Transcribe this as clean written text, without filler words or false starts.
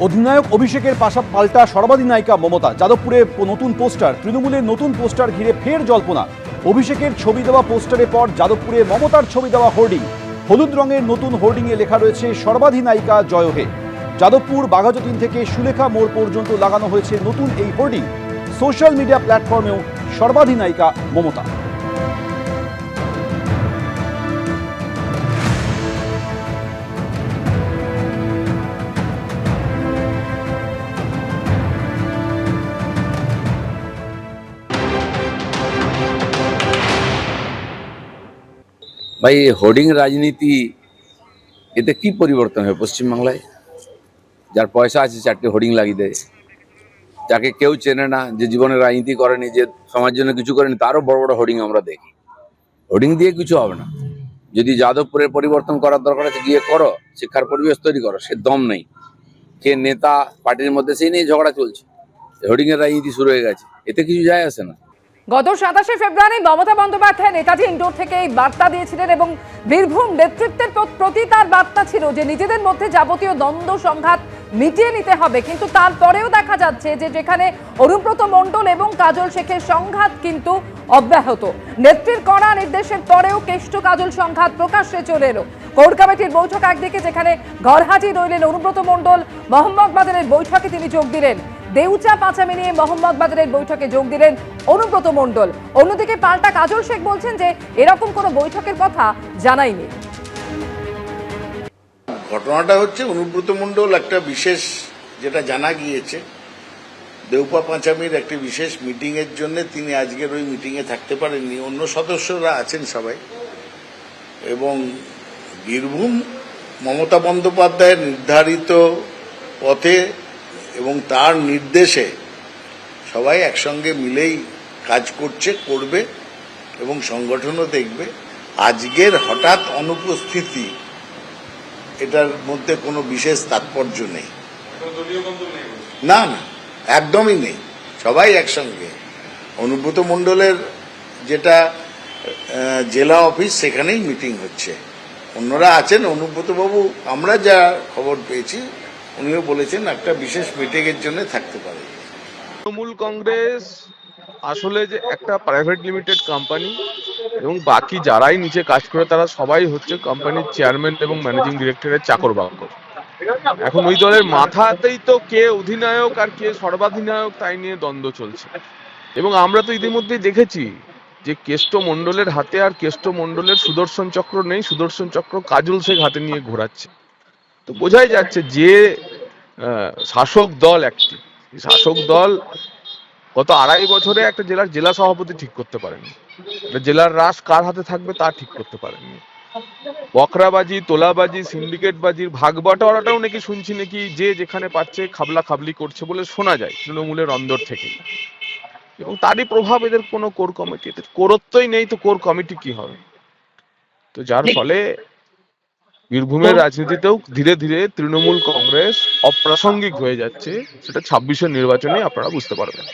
অধিনায়ক অভিষেকের পাল্টা সর্বাধিনায়িকা মমতা। যাদবপুরে নতুন পোস্টার, তৃণমূলের নতুন পোস্টার ঘিরে ফের জল্পনা। অভিষেকের ছবি দেওয়া পোস্টারের পর যাদবপুরে মমতার ছবি দেওয়া হোর্ডিং, হলুদ রঙের নতুন হোর্ডিংয়ে লেখা রয়েছে সর্বাধিনায়িকা জয় হে। যাদবপুর বাঘাযতীন থেকে সুলেখা মোড় পর্যন্ত লাগানো হয়েছে নতুন এই হোর্ডিং। সোশ্যাল মিডিয়া প্ল্যাটফর্মেও সর্বাধিনায়িকা মমতা। ভাই, হোর্ডিং রাজনীতি এতে কি পরিবর্তন হয়? পশ্চিমবাংলায় যার পয়সা আছে চারটে হোর্ডিং লাগিয়ে দেয়, যাকে কেউ চেনে না, যে জীবনে রাজনীতি করেনি, যে সমাজের জন্য কিছু করেনি, তারও বড় বড় হোর্ডিং আমরা দেখি। হোর্ডিং দিয়ে কিছু হবে না। যদি যাদবপুরের পরিবর্তন করার দরকার আছে গিয়ে করো, শিক্ষার পরিবেশ তৈরি করো। সে দম নেই, কে নেতা পার্টির মধ্যে সেই নিয়ে ঝগড়া চলছে। হোর্ডিং এর রাজনীতি শুরু হয়ে গেছে, এতে কিছু যায় আসে না। গত 27শে ফেব্রুয়ারি মমতা বন্দ্যোপাধ্যায় নেতাজি ইন্ডোর থেকে এই বার্তা দিয়েছিলেন এবং বীরভূম নেতৃত্বের প্রতি তার বার্তা ছিল যে নিজেদের মধ্যে যাবতীয় দ্বন্দ্ব সংঘাত মিটিয়ে নিতে হবে। কিন্তু তারপরেও দেখা যাচ্ছে যে যেখানে অনুব্রত মণ্ডল এবং কাজল শেখের সংঘাত কিন্তু অব্যাহত। নেত্রীর কড়া নির্দেশের পরেও কেষ্ট কাজল সংঘাত প্রকাশ্যে চলে এলো। কোর কমিটির বৈঠক একদিকে, যেখানে ঘরহাজির রইলেন অনুব্রত মণ্ডল। মোহাম্মদবাজারের বৈঠকে তিনি যোগ দিলেন। দেউচা পাঁচামি নিয়ে মোহাম্মদবাজারের বৈঠকে যোগ দিলেন অনুব্রত মণ্ডল। অন্যদিকে পাল্টা কাজল শেখ বলছেন যে এরকম কোনো বৈঠকের কথা জানাইনি। ঘটনাটা হচ্ছে অনুব্রত মণ্ডল একটা বিশেষ, যেটা জানা গিয়েছে, দেউপা পাঁচামির একটি বিশেষ মিটিং এর জন্য তিনি আজকের ওই মিটিং এ থাকতে পারেননি। অন্য সদস্যরা আছেন সবাই। এবং বীরভূম মমতা বন্দ্যোপাধ্যায়ের নির্ধারিত পথে এবং তার নির্দেশে সবাই একসঙ্গে মিলেই কাজ করবে এবং সংগঠনও দেখবে। আজকের হঠাৎ অনুপস্থিতি, এটার মধ্যে কোনো বিশেষ তাৎপর্য নেই। না না, একদমই নেই। সবাই একসঙ্গে। অনুব্রত মণ্ডলের যেটা জেলা অফিস, সেখানেই মিটিং হচ্ছে। অন্যরা আছেন। অনুব্রত বাবু, আমরা যা খবর পেয়েছি, উনিও বলেছেন একটা বিশেষ মিটিং এর জন্য থাকতে পারে। তৃণমূল কংগ্রেস আসলে যে একটা প্রাইভেট লিমিটেড কোম্পানি, এবং বাকি যারাই নিচে কাজ করে তারা সবাই হচ্ছে কোম্পানির চেয়ারম্যান এবং ম্যানেজিং ডিরেক্টরের চাকর বাকর। এখন ওই দলের মাথাতেই তো কে অধিনায়ক আর কে সর্বাধিনায়ক তাই নিয়ে দ্বন্দ্ব চলছে। এবং আমরা তো ইতিমধ্যেই দেখেছি যে কেষ্ট মণ্ডলের হাতে আর কেষ্ট মণ্ডলের সুদর্শন চক্র নেই, সুদর্শন চক্র কাজল শেখ হাতে নিয়ে ঘোরাচ্ছে। তো বোঝাই যাচ্ছে যে শাসক দল, একটি শাসক দল গত 2.5 বছরে একটা জেলা সভাপতি ঠিক করতে পারেনি। জেলার রাস কার হাতে থাকবে তা ঠিক করতে পারেনি। বকরাবাজি, তোলাবাজি, সিন্ডিকেটবাজির ভাগ বাটোয়ারাটাও নাকি শুনছি নাকি যে যেখানে পাচ্ছে খাবলা খাবলি করছে বলে শোনা যায় তৃণমূলের অন্দর থেকে। এবং তারই প্রভাব এদের কোনো কোর কমিটি, এদের কোরত্বই নেই, তো কোর কমিটি কি হবে? তো যার ফলে বীরভূমের রাজনীতিতেও ধীরে ধীরে তৃণমূল কংগ্রেস অপ্রাসঙ্গিক হয়ে যাচ্ছে। সেটা 26-এর নির্বাচনে আপনারা বুঝতে পারবেন।